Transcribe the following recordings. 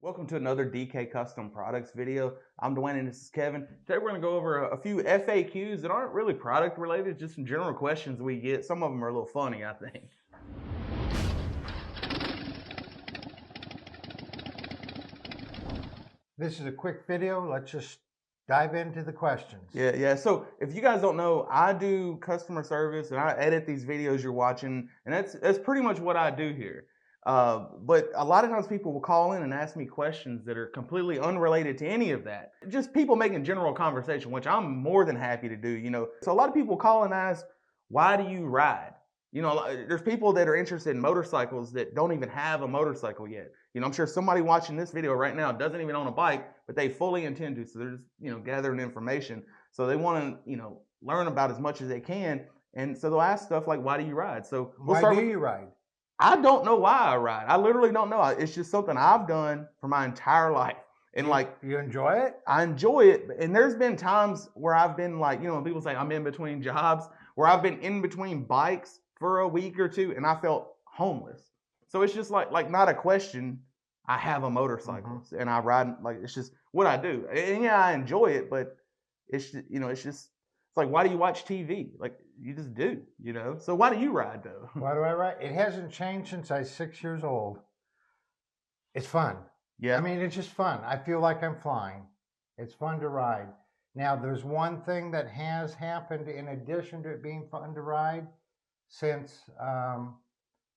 Welcome to another DK Custom Products video. I'm Dwayne and this is Kevin. Today we're going to go over a few FAQs that aren't really product related, just some general questions we get. Some of them are a little funny, I think. This is a quick video. Let's just dive into the questions. Yeah. So if you guys don't know, I do customer service and I edit these videos you're watching, and that's pretty much what I do here. But a lot of times people will call in and ask me questions that are completely unrelated to any of that. Just people making general conversation, which I'm more than happy to do. So a lot of people call and ask, why do you ride? There's people that are interested in motorcycles that don't even have a motorcycle yet. I'm sure somebody watching this video right now doesn't even own a bike, but they fully intend to. So they're just, gathering information. So they want to, learn about as much as they can. And so they'll ask stuff like, why do you ride? So why do you ride? I don't know why I ride. I literally don't know. It's just something I've done for my entire life. And you enjoy it? I enjoy it. And there's been times where I've been like, when people say I'm in between jobs, where I've been in between bikes for a week or two and I felt homeless. So it's just like not a question. I have a motorcycle and I ride, it's just what I do. And yeah, I enjoy it, but it's just, it's like, why do you watch TV? Like, you just do, So why do you ride, though? Why do I ride? It hasn't changed since I was 6 years old. It's fun. Yeah. I mean, it's just fun. I feel like I'm flying. It's fun to ride. Now, there's one thing that has happened in addition to it being fun to ride since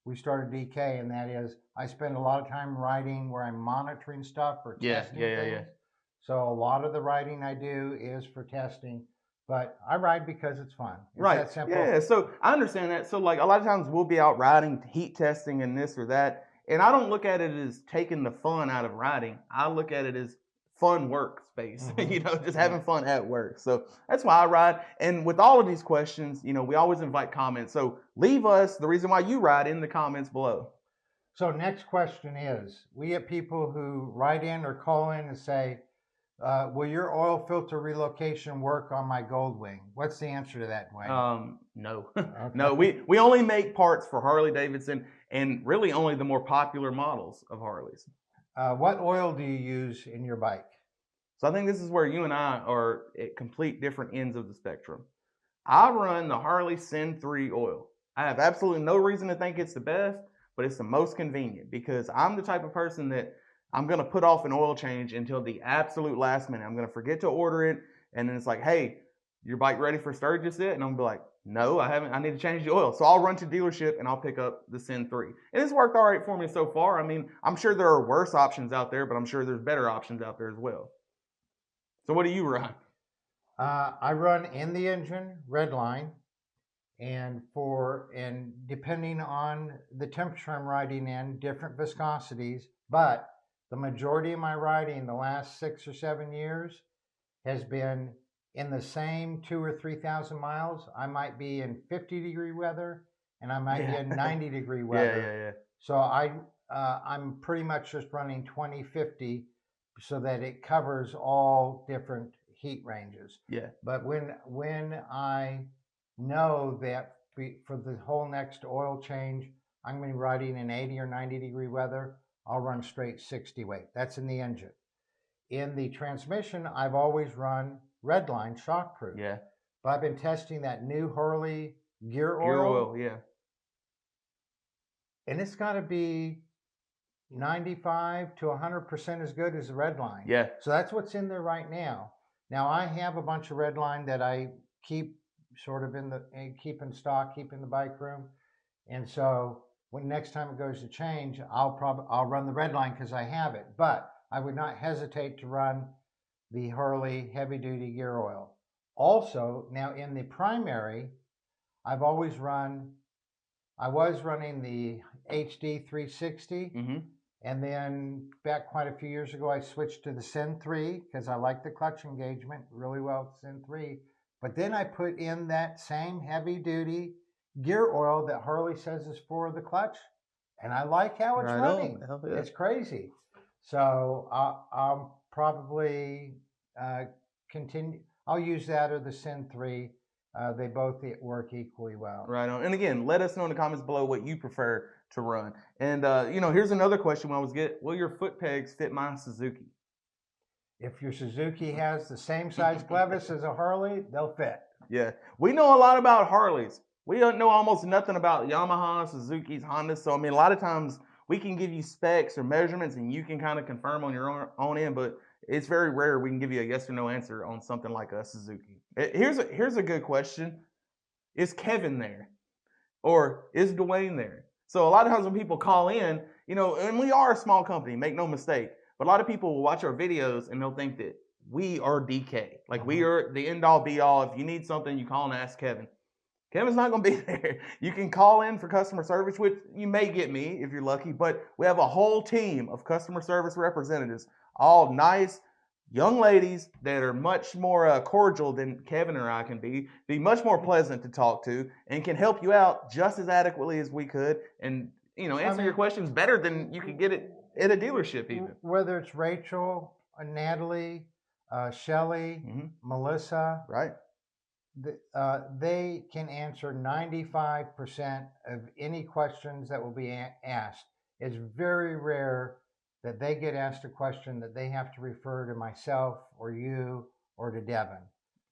we started DK, and that is I spend a lot of time riding where I'm monitoring stuff or testing things. Yeah. So a lot of the riding I do is for testing. But I ride because it's fun. It's right. That simple. Yeah. So I understand that. So a lot of times we'll be out riding, heat testing and this or that. And I don't look at it as taking the fun out of riding. I look at it as fun workspace, just having fun at work. So that's why I ride. And with all of these questions, we always invite comments. So leave us the reason why you ride in the comments below. So next question is, we get people who write in or call in and say, will your oil filter relocation work on my Goldwing? What's the answer to that, Dwayne? No. Okay. No, we only make parts for Harley Davidson and really only the more popular models of Harleys. What oil do you use in your bike? So I think this is where you and I are at complete different ends of the spectrum. I run the Harley Sin 3 oil. I have absolutely no reason to think it's the best, but it's the most convenient because I'm the type of person that I'm going to put off an oil change until the absolute last minute. I'm going to forget to order it. And then it's like, hey, your bike ready for Sturgis yet? And I'm going to be like, no, I haven't. I need to change the oil. So I'll run to dealership and I'll pick up the Sin 3. And it's worked all right for me so far. I mean, I'm sure there are worse options out there, but I'm sure there's better options out there as well. So what do you run? I run in the engine, Redline. And depending on the temperature I'm riding in, different viscosities, but the majority of my riding the last 6 or 7 years has been in the same 2,000 or 3,000 miles. I might be in 50-degree weather and I might be in 90-degree weather. Yeah. So I'm pretty much just running 20-50 so that it covers all different heat ranges. Yeah. But when I know that for the whole next oil change, I'm going to be riding in 80 or 90-degree weather, I'll run straight 60 weight. That's in the engine. In the transmission, I've always run Redline shockproof. Yeah. But I've been testing that new Harley gear oil. Gear oil, yeah. And it's got to be 95 to 100% as good as the Redline. Yeah. So that's what's in there right now. Now I have a bunch of Redline that I keep sort of keep in stock, keep in the bike room. And so when next time it goes to change, I'll run the Redline because I have it. But I would not hesitate to run the Harley heavy duty gear oil. Also, now in the primary, I was running the HD 360. And then back quite a few years ago, I switched to the Sin 3 because I like the clutch engagement really well with Sin 3. But then I put in that same heavy duty gear oil that Harley says is for the clutch, and I like how it's running. Yeah. It's crazy. So I'll probably continue. I'll use that or the Sin 3. They both work equally well. Right on. And again, let us know in the comments below what you prefer, to run. And here's another question when I was will your foot pegs fit my Suzuki? If your Suzuki has the same size clevis as a Harley, they'll fit. Yeah, we know a lot about Harleys. We don't know almost nothing about Yamaha, Suzuki's, Hondas. So I mean, a lot of times we can give you specs or measurements, and you can kind of confirm on your own end. But it's very rare we can give you a yes or no answer on something like a Suzuki. Here's a good question: is Kevin there, or is Dwayne there? So a lot of times when people call in, and we are a small company, make no mistake. But a lot of people will watch our videos and they'll think that we are DK. Like we are the end all be all. If you need something, you call and ask Kevin. Kevin's not going to be there. You can call in for customer service, which you may get me if you're lucky, but we have a whole team of customer service representatives, all nice young ladies that are much more cordial than Kevin or I can be much more pleasant to talk to, and can help you out just as adequately as we could, and answer your questions better than you could get it at a dealership even. Whether it's Rachel, Natalie, Shelly, Melissa, right? They can answer 95% of any questions that will be asked. It's very rare that they get asked a question that they have to refer to myself or you or to Devin.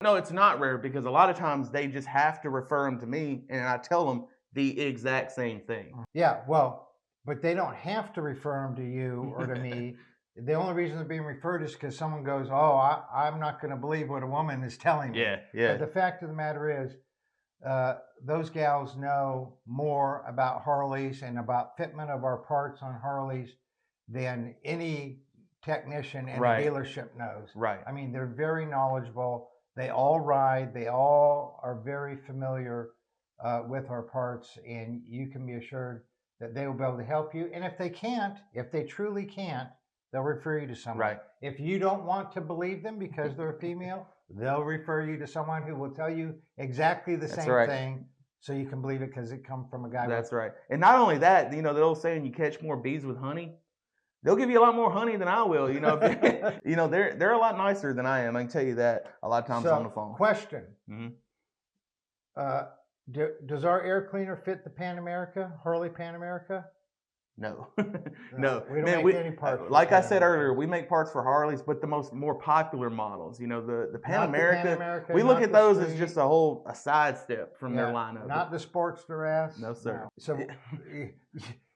No, it's not rare, because a lot of times they just have to refer them to me, and I tell them the exact same thing. Yeah, well, but they don't have to refer them to you or to me. The only reason they're being referred is because someone goes, oh, I'm not going to believe what a woman is telling me. Yeah. But the fact of the matter is, those gals know more about Harleys and about fitment of our parts on Harleys than any technician in a dealership knows. Right. I mean, they're very knowledgeable. They all ride. They all are very familiar with our parts, and you can be assured that they will be able to help you. And if they truly can't, they'll refer you to someone. Right. If you don't want to believe them because they're a female, they'll refer you to someone who will tell you exactly the same thing, so you can believe it because it comes from a guy. That's right. And not only that, the old saying, you catch more bees with honey. They'll give you a lot more honey than I will. They're a lot nicer than I am. I can tell you that a lot of times on the phone. Question. Does our air cleaner fit the Pan America, Harley Pan America? No. No. We don't make any parts. Like I said earlier, we make parts for Harleys, but the more popular models. The Pan America, we look at those as just a sidestep from their lineup. Not the Sportster S. No, sir. No. So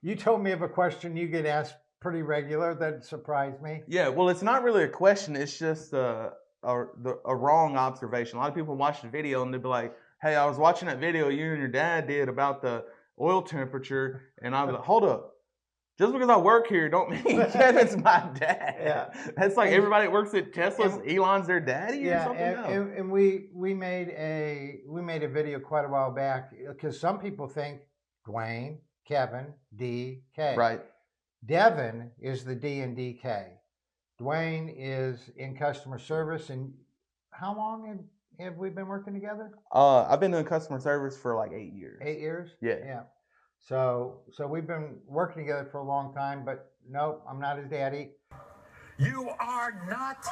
you told me of a question you get asked pretty regular that surprised me. Yeah, well, it's not really a question. It's just a wrong observation. A lot of people watch the video and they'll be like, hey, I was watching that video you and your dad did about the oil temperature, and I was like, hold up. Just because I work here don't mean Kevin's my dad. Yeah. That's like everybody that works at Tesla's, Elon's their daddy or something. And we made a video quite a while back, because some people think Dwayne, Kevin, D, K. Right. Devin is the D and DK. Dwayne is in customer service. And how long have we been working together? I've been in customer service for like 8 years. 8 years? Yeah. So we've been working together for a long time, but nope, I'm not his daddy. You are not.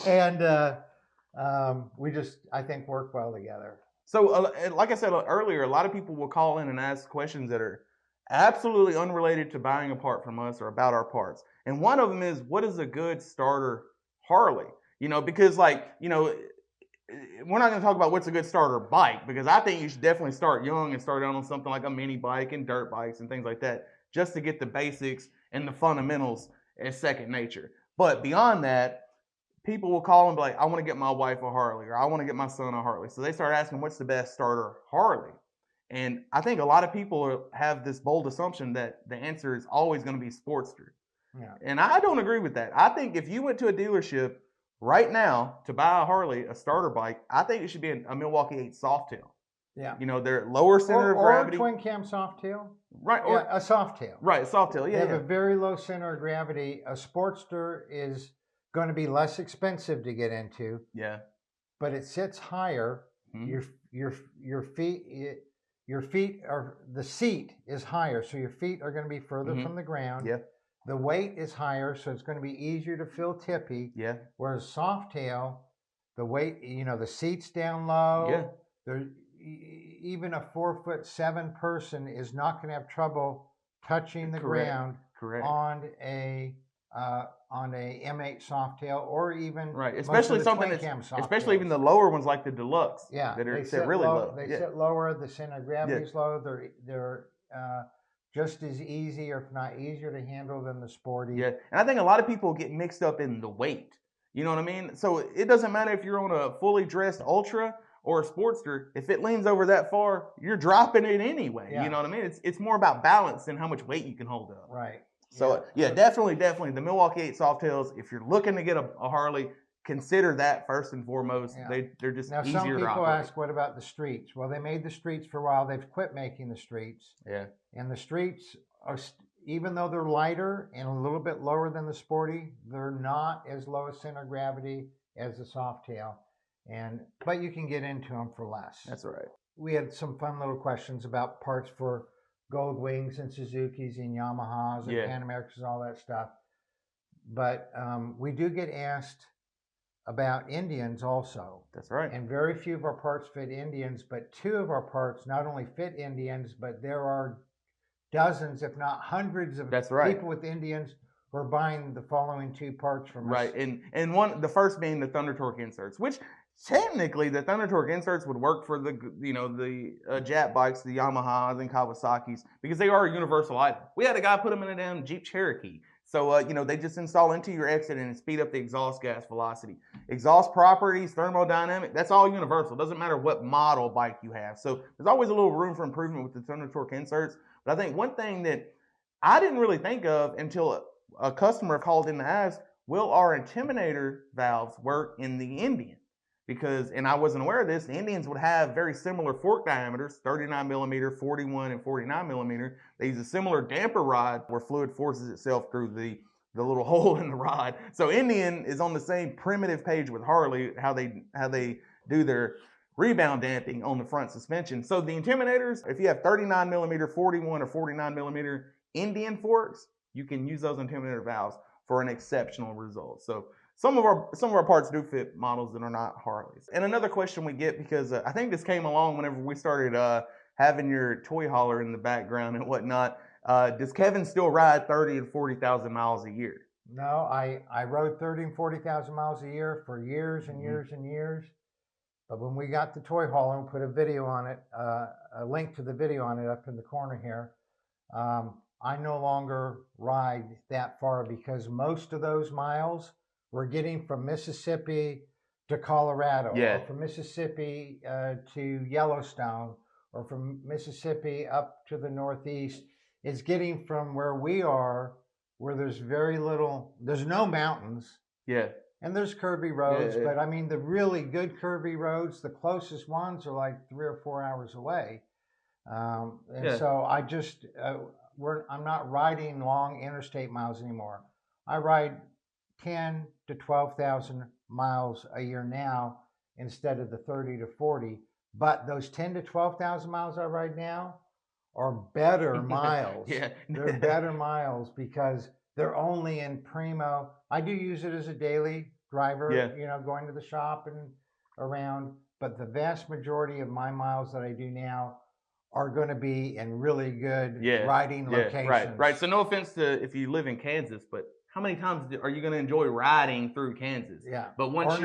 And we just, I think, work well together. So, like I said earlier, a lot of people will call in and ask questions that are absolutely unrelated to buying a part from us or about our parts. And one of them is, what is a good starter Harley? Because we're not going to talk about what's a good starter bike, because I think you should definitely start young and start out on something like a mini bike and dirt bikes and things like that, just to get the basics and the fundamentals as second nature. But beyond that, people will call and be like, I want to get my wife a Harley, or I want to get my son a Harley. So they start asking, what's the best starter Harley? And I think a lot of people have this bold assumption that the answer is always going to be Sportster. Yeah. And I don't agree with that. I think if you went to a dealership right now to buy a Harley, a starter bike, I think it should be a Milwaukee 8 Softail. Yeah. They're lower center of gravity. Or a twin cam Softail. Right. Or a Softail. Right, a Softail. Yeah. They have a very low center of gravity. A Sportster is going to be less expensive to get into. Yeah. But it sits higher. Your feet are, the seat is higher, so your feet are going to be further from the ground. Yeah. The weight is higher, so it's going to be easier to feel tippy. Yeah. Whereas Softail, the weight, you know, the seats down low. Yeah. There, even a 4'7" person is not going to have trouble touching the ground Correct. on a M8 Softail, or even right, especially something that's, especially even the lower ones like the Deluxe. Yeah, that are they set really low. They yeah. sit lower. The center of gravity is low. They're just as easy, or if not easier, to handle than the Sporty. Yeah, and I think a lot of people get mixed up in the weight. You know what I mean? So it doesn't matter if you're on a fully dressed Ultra or a Sportster. If it leans over that far, you're dropping it anyway. Yeah. You know what I mean? It's more about balance than how much weight you can hold up. Right. So yeah, definitely the Milwaukee 8 Softails. If you're looking to get a Harley, consider that first and foremost. Yeah. They're just now easier some people to operate. ask, what about the Streets? Well, they made the Streets for a while. They've quit making the Streets. Yeah. And the Streets are, even though they're lighter and a little bit lower than the Sporty, they're not as low a center of gravity as the Softail. But you can get into them for less. That's right. We had some fun little questions about parts for Goldwings and Suzukis and Yamahas and Pan Americans and all that stuff. But we do get asked about Indians also. That's right. And very few of our parts fit Indians, but 2 of our parts not only fit Indians, but there are dozens, if not hundreds, of people with Indians who are buying the following 2 parts from us. Right, and the first being the Thunder Torque inserts, which technically the Thunder Torque inserts would work for the Jap bikes, the Yamahas and Kawasaki's, because they are a universal item. We had a guy put them in a damn Jeep Cherokee. So, they just install into your exit and speed up the exhaust gas velocity. Exhaust properties, thermodynamic, that's all universal. Doesn't matter what model bike you have. So there's always a little room for improvement with the Thunder Torque inserts. But I think one thing that I didn't really think of until a customer called in to ask, will our Intimidator valves work in the Indian? And I wasn't aware of this, the Indians would have very similar fork diameters, 39 millimeter, 41 and 49 millimeter. They use a similar damper rod where fluid forces itself through the little hole in the rod. So Indian is on the same primitive page with Harley, how they do their rebound damping on the front suspension. So the Intimidators, if you have 39 millimeter, 41 or 49 millimeter Indian forks, you can use those Intimidator valves for an exceptional result. So some of our parts do fit models that are not Harleys. And another question we get, because I think this came along whenever we started having your toy hauler in the background and whatnot. Does Kevin still ride 30 and 40,000 miles a year? No, I rode 30 and 40,000 miles a year for years and years and years. But when we got the toy hauler and put a video on it, a link to the video on it up in the corner here, I no longer ride that far, because most of those miles we're getting from Mississippi to Colorado, or from Mississippi to Yellowstone, or from Mississippi up to the Northeast. It's getting from where we are, where there's there's no mountains. Yeah. And there's curvy roads, but I mean, the really good curvy roads, the closest ones are like 3 or 4 hours away. So I just, I'm not riding long interstate miles anymore. I ride 10 to 12,000 miles a year now instead of the 30 to 40. But those 10 to 12,000 miles I ride now are better miles. They're better miles because they're only in primo. I do use it as a daily driver, going to the shop and around. But the vast majority of my miles that I do now are going to be in really good riding locations. Right. So no offense to if you live in Kansas, but how many times are you going to enjoy riding through Kansas? Yeah. But once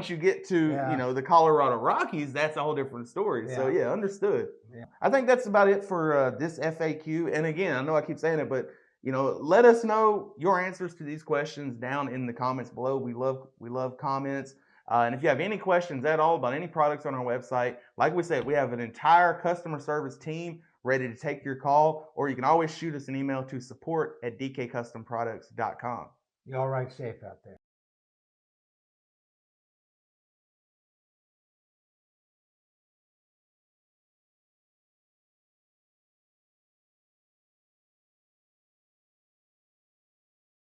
you get to the Colorado Rockies, that's a whole different story. Yeah. So understood. Yeah. I think that's about it for this FAQ. And again, I know I keep saying it, but let us know your answers to these questions down in the comments below. We love comments. And if you have any questions at all about any products on our website, like we said, we have an entire customer service team ready to take your call, or you can always shoot us an email to support@dkcustomproducts.com. You all ride safe out there.